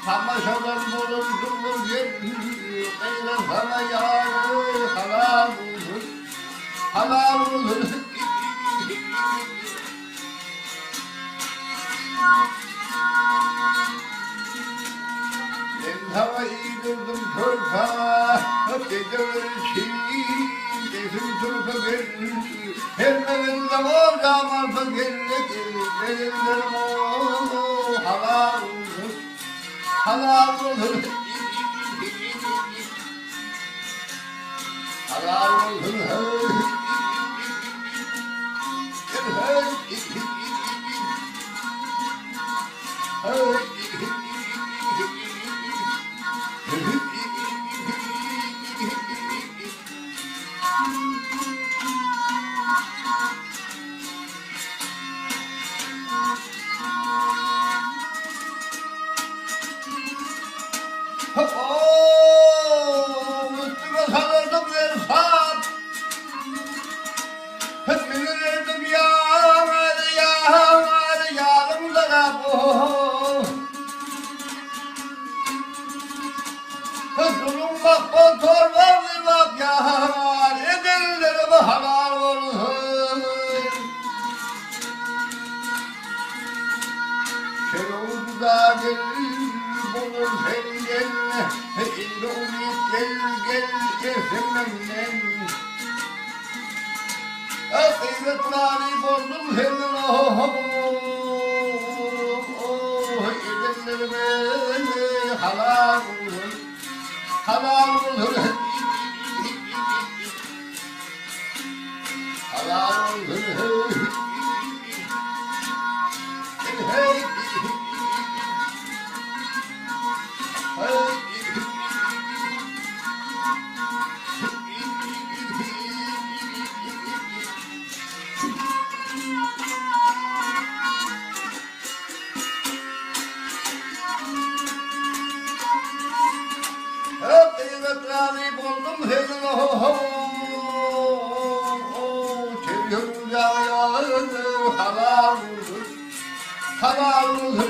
Tamaşadan bulundurur gönül, kıyla sana yarı halal olur, halal olur. Ben havayı durdum körpa, geceleri çiğ, desin turpa gönül, her evinde o damarda gelle gel, ellerim o halal olur, halal olur. Halal olur, üstüme sarıldım bir saat, sinirlendim yağmur, yağmur, yağmurlara bu. Zulüm bak, kontrol var mı bak yağmur, edellerime halal olsun. Sen oldu da gel, bulur sen gel, indi umut gel, gel senden. Kıymetleri bozdum senin edenlerime halal olur, halal olur, halal olur. Kıymetleri buldum senin seviyorum ya halal olur, halal olur.